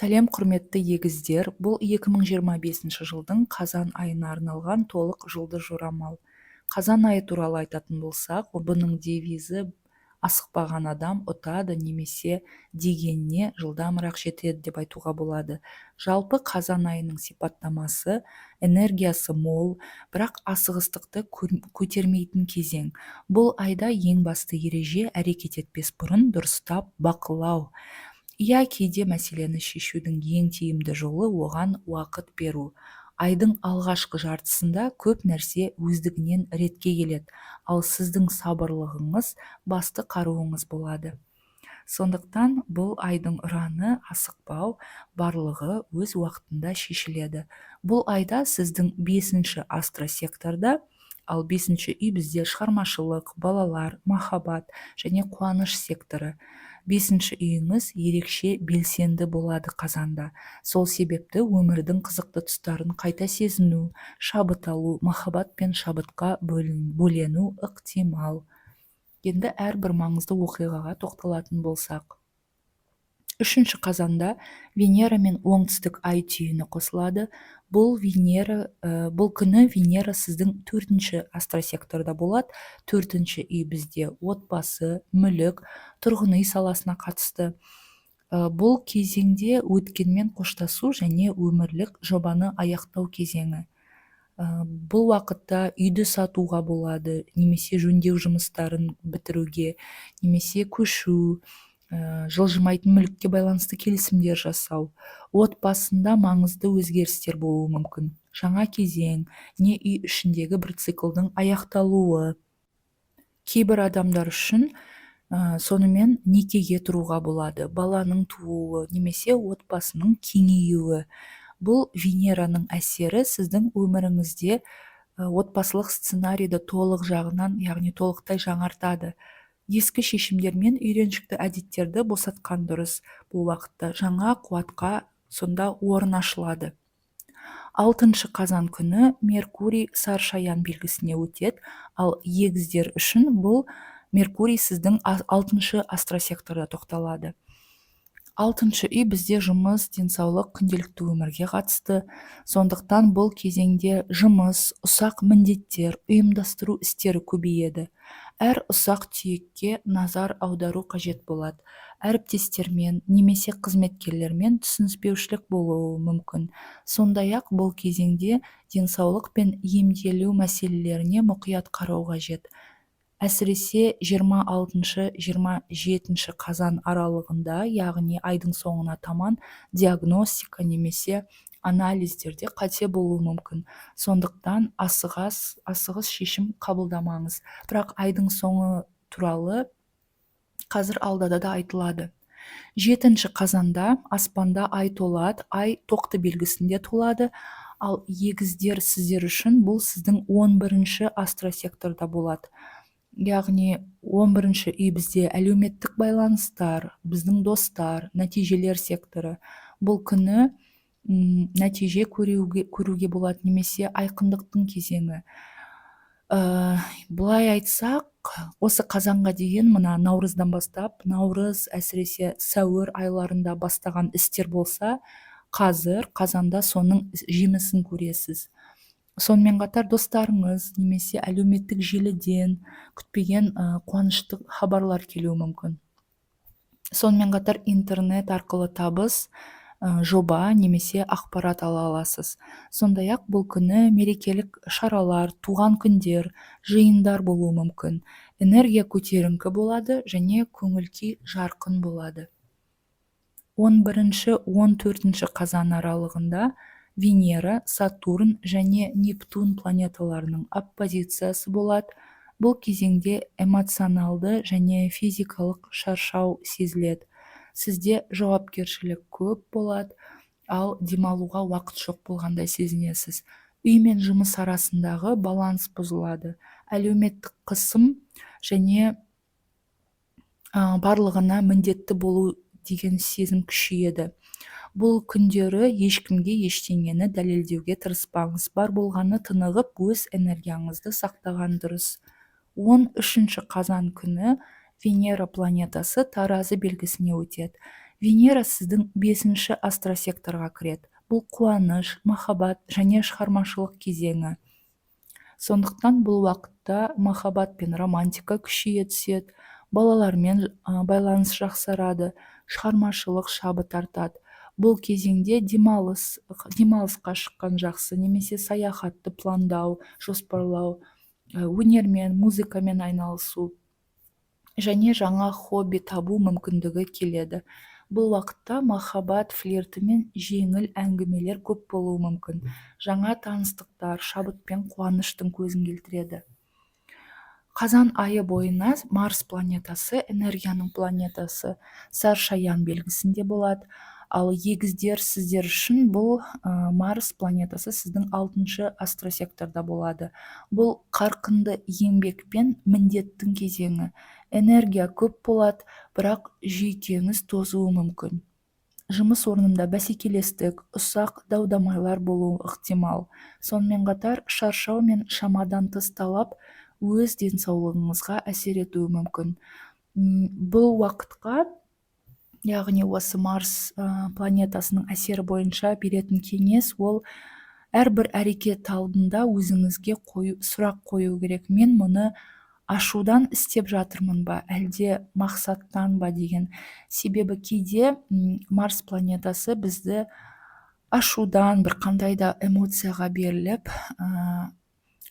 Сәлем құрметті егіздер, бұл 2025 жылдың қазан айына арналған толық жылды жорамал. Қазан айы туралы айтатын болсақ, бұның девизі асықпаған адам ұтады немесе дегеніне жылдамырақ жетеді деп айтуға болады. Жалпы қазан айының сипаттамасы энергиясы мол, бірақ асығыстықты көтермейтін кезең. Бұл айда ең басты ереже әрекет етпес бұрын дұрыстап бақылау. Иә, кейде мәселені шешудің ең тиімді жолы оған уақыт беру. Айдың алғашқы жартысында көп нәрсе өздігінен ретке келеді, ал сіздің сабырлығыңыз басты қаруыңыз болады. Сондықтан бұл айдың ұраны асықпау, барлығы өз уақытында шешіледі. Бұл айда сіздің 5-ші астросекторда, ал 5-ші үй бізде шығармашылық, балалар, махаббат және қуаныш секторы. 5-ші үйіңіз ерекше белсенді болады қазанда. Сол себепті өмірдің қызықты тұстарын қайта сезіну, шабыт алу, махаббат пен шабытқа бөлену ықтимал. Енді әрбір маңызды оқиғаға тоқталатын болсақ. 3-ші қазанда Венера мен оңтүстік ай түйіні қосылады. Бұл күні Венера сіздің 4-ші астросекторда болады. 4-ші үй бізде отбасы, мүлік, тұрғын үй саласына қатысты. Бұл кезеңде өткенмен қоштасу және өмірлік жобаны аяқтау кезеңі. Бұл уақытта үйді сатуға болады, немесе жөндеу жұмыстарын бітіруге, немесе көшу, жылжымайтын мүлікке байланысты келісімдер жасау. Отбасында маңызды өзгерістер болуы мүмкін. Жаңа кезең, не үй ішіндегі бір циклдың аяқталуы. Кейбір адамдар үшін сонымен некеге тұруға болады, баланың тууы, немесе отбасының кеңеюі. Бұл Венераның әсері сіздің өміріңізде отбасылық сценарийді толық жағынан, яғни толықтай жаңартады. Ескі шешімдер мен үйреншікті әдеттерді босатқан дұрыс. Бұл уақытта жаңа қуатқа сонда орын ашылады. 6-шы қазан күні Меркурий саршаян белгісіне өтеді, ал егіздер үшін бұл Меркурий сіздің 6-шы астросекторда тоқталады. 6-шы үй бізде жұмыс, денсаулық, күнделікті өмірге қатысты. Сондықтан бұл кезеңде жұмыс, ұсақ міндеттер, ұйымдастыру істері көбейеді. Әр ұсақ түйекке назар аудару қажет болады. Әріптестермен немесе қызметкерлермен түсініспеушілік болуы мүмкін. Сондай-ақ бұл кезеңде денсаулық пен емделу мәселелеріне мұқият қарау қажет. Әсіресе 26-27 қазан аралығында, яғни айдың соңына таман диагностика немесе анализдерде қате болуы мүмкін. Сондықтан асығыс шешім қабылдамаңыз. Бірақ айдың соңы туралы қазір алдада да айтылады. 7-ші қазанда аспанда ай толады, ай тоқты белгісінде толады, ал егіздер сіздер үшін бұл сіздің 11-ші астросекторда болады. Яғни 11-ші үй бізде әлеуметтік байланыстар, біздің достар, нәтижелер секторы. Бұл күні нәтиже көруге болады, немесе айқындықтың кезеңі. Бұлай айтсақ, осы қазанға дейін мына наурыздан бастап, наурыз әсіресе сәуір айларында бастаған істер болса, қазір қазанда соның жемісін көресіз. Сонымен қатар достарыңыз немесе әлеуметтік желіден күтпеген қуанышты хабарлар келуі мүмкін. Сонымен қатар интернет арқылы табыс, жоба немесе ақпарат ала аласыз. Сондай-ақ бұл күні мерекелік шаралар, туған күндер, жиындар болуы мүмкін. Энергия көтеріңкі болады және көңіл-күй жарқын болады. 11-14 қазан аралығында Венера, Сатурн және Нептун планеталарының оппозициясы болады. Бұл кезеңде эмоционалды және физикалық шаршау сезіледі. Сізде жауапкершілік көп болады, ал демалуға уақыт жоқ болғандай сезінесіз. Үй мен жұмыс арасындағы баланс бұзылады. Әлеуметтік қысым және барлығына міндетті болу деген сезім күшейеді. Бұл күндері ешкімге ештеңені дәлелдеуге тырыспаңыз. Бар болғаны тынығып, өз энергияңызды сақтаған дұрыс. 13-ші қазан күні Венера планетасы Таразы белгісіне өтеді. Венера сіздің 5-ші астросекторға кіреді. Бұл қуаныш, махаббат және шығармашылық кезеңі. Сондықтан бұл уақытта махаббат пен романтика күшейе түседі, балалармен байланыс жақсарады, шығармашылық шабыт артады. Бұл кезеңде демалысқа шыққан жақсы, немесе саяхатты пландау, жоспарлау, өнермен, музыкамен айналысу және жаңа хобби табу мүмкіндігі келеді. Бұл уақытта махаббат флирті мен жеңіл әңгімелер көп болуы мүмкін. Жаңа таныстықтар шабыт пен қуаныштың көзін келтіреді. Қазан айы бойына Марс планетасы, энергияның планетасы, саршаян белгісінде болады. Ал егіздер сіздер үшін бұл Марс планетасы сіздің 6-шы астросекторда болады. Бұл қарқынды еңбек пен міндеттің кезеңі. Энергия көп болады, бірақ жүйкеңіз тозуы мүмкін. Жұмыс орнында бәсекелестік, ұсақ дау-дамайлар болуы ықтимал. Сонымен қатар шаршау мен шамадан тыс талап өз денсаулығыңызға әсер етуі мүмкін. Бұл уақытқа, яғни осы Марс планетасының әсері бойынша беретін кеңес, ол әрбір әрекет алдында өзіңізге сұрақ қою керек. Мен мұны ашудан істеп жатырмын ба, әлде мақсаттан ба деген. Себебі кейде Марс планетасы бізді ашудан, бір қандай да эмоцияға беріліп,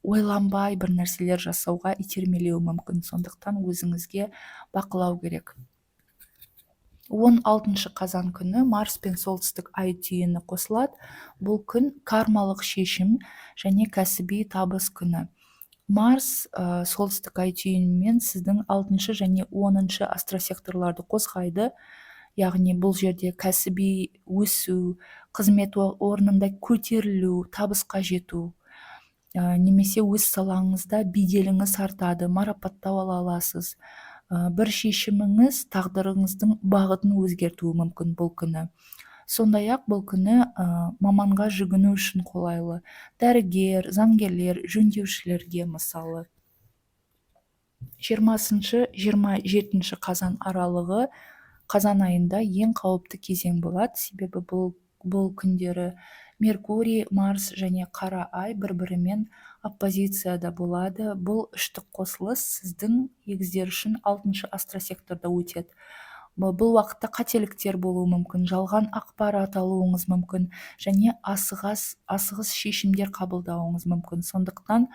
ойланбай бір нәрселер жасауға итермелеуі мүмкін. Сондықтан өзіңізге бақылау керек. 16 қазан күні Марс пен солтүстік ай түйіні қосылады. Бұл күн кармалық шешім және кәсіби табыс күні. Марс солтүстік ай түйінімен сіздің 6 және 10 астросекторларды қозғайды. Яғни бұл жерде кәсіби өсу, қызмет орнында көтерілу, табысқа жету, немесе өз салаңызда беделіңіз артады, марапаттау ала аласыз. Бір шешіміңіз тағдырыңыздың бағытын өзгертуі мүмкін бұл күні. Сондай-ақ бұл күні маманға жүгіну үшін қолайлы. Дәрігер, заңгерлер, жөндеушілерге мысалы. 20-27 қазан аралығы қазан айында ең қауіпті кезең болады. Себебі бұл күндері Меркурий, Марс және Қара ай бір-бірімен оппозицияда болады. Бұл үштік қосылыс сіздің егіздер үшін 6-шы астросекторда өтеді. Бұл уақытта қателіктер болуы мүмкін, жалған ақпарат алуыңыз мүмкін, және асығыс шешімдер қабылдауыңыз мүмкін. Сондықтан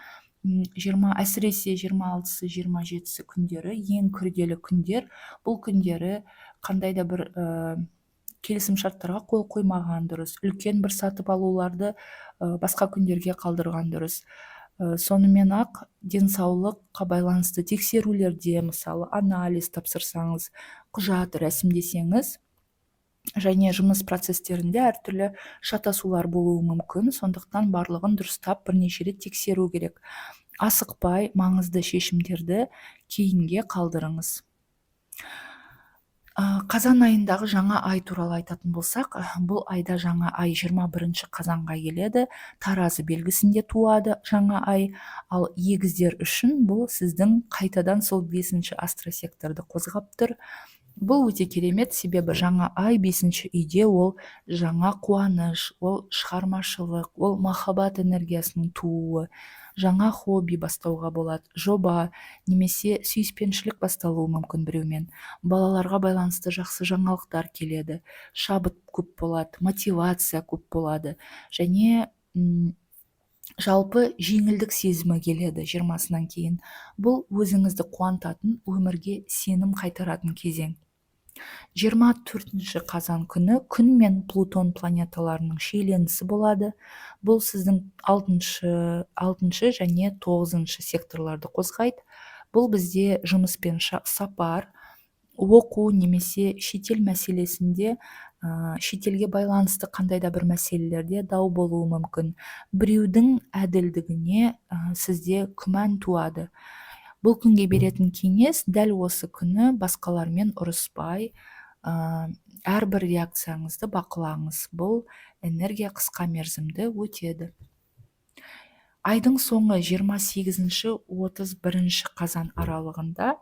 әсіресе 26-сы, 27-сі күндері ең күрделі күндер. Бұл күндері қандай да бір келісімшарттарға қол қоймаған дұрыс. Үлкен бір сатып алуларды басқа күндерге қалдырған дұрыс. Сонымен ақ денсаулыққа байланысты тексерулерде, мысалы анализ тапсырсаңыз, құжат рәсімдесеңіз, және жұмыс процестерінде әртүрлі шатасулар болуы мүмкін. Сондықтан барлығын дұрыстап бірнеше рет тексеру керек. Асықпай маңызды шешімдерді кейінге қалдырыңыз. Қазан айындағы жаңа ай туралы айтатын болсақ, бұл айда жаңа ай 21 қазанға келеді. Таразы белгісінде туады жаңа ай. Ал егіздер үшін бұл сіздің қайтадан сол 5-ші астросекторды қозғап тұр. Бұл өте керемет, себебі жаңа ай 5-ші үйде, ол жаңа қуаныш, ол шығармашылық, ол махаббат энергиясының тууы, жаңа хобби бастауға болады, жоба немесе сүйіспеншілік басталуы мүмкін біреумен. Балаларға байланысты жақсы жаңалықтар келеді, шабыт көп болады, мотивация көп болады, және жалпы жеңілдік сезімі келеді 20-сынан кейін. Бұл өзіңізді қуантатын, өмірге сенім қайтаратын кезең. 24 қазан күні күн мен Плутон планеталарының шиеленісі болады. Бұл сіздің 6-шы және 9-шы секторларды қозғайды. Бұл бізде жұмыс пен сапар, оқу немесе шетел мәселесінде, шетелге байланысты қандай да бір мәселелерде дау болуы мүмкін. Біреудің әділдігіне сізде күмән туады. Бұл күнге беретін кеңес, дәл осы күні басқалармен ұрыспай, әрбір реакцияңызды бақылаңыз. Бұл энергия қысқа мерзімді өтеді. Айдың соңы 28-31 қазан аралығында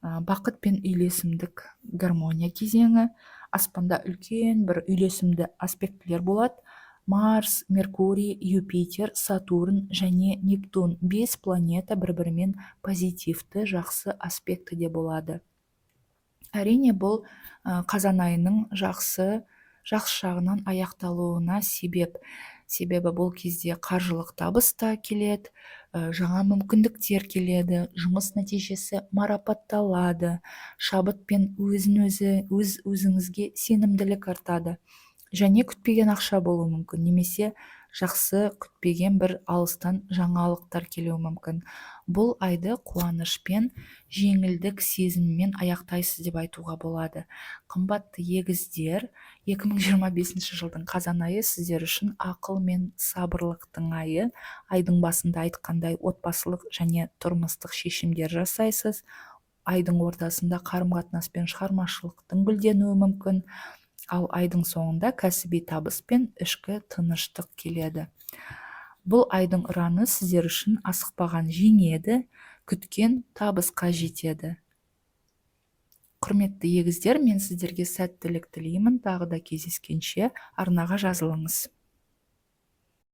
бақыт пен үйлесімдік гармония кезеңі. аспанда үлкен бір үйлесімді аспектілер болады. Марс, Меркурий, Юпитер, Сатурн және Нептун 5 планета бір-бірімен позитивті, жақсы аспектіде болады. Әрине бұл қазан айының жақсы жағынан аяқталуына себебі бұл кезде қаржылық табыс та келеді, жаңа мүмкіндіктер келеді, жұмыс нәтижесі марапатталады, шабыт пен өзіңізге сенімділік артады, және күтпеген ақша болуы мүмкін, немесе жақсы күтпеген бір алыстан жаңалықтар келуі мүмкін. Бұл айды қуанышпен, жеңілдік сезімімен аяқтайсыз деп айтуға болады. Қымбатты егіздер, 2025 жылдың қазан айы сіздер үшін ақыл мен сабырлықтың айы. Айдың басында айтқандай отбасылық және тұрмыстық шешімдер жасайсыз. Айдың ортасында қарым-қатынас пен шығармашылықтың гүлденуі мүмкін. Ал айдың соңында кәсіби табыс пен ішкі тыныштық келеді. Бұл айдың ұраны сіздер үшін асықпаған жеңеді, күткен табысқа жетеді. Құрметті егіздер, мен сіздерге сәттілік тілеймін. Тағы да кездескенше арнаға жазылыңыз.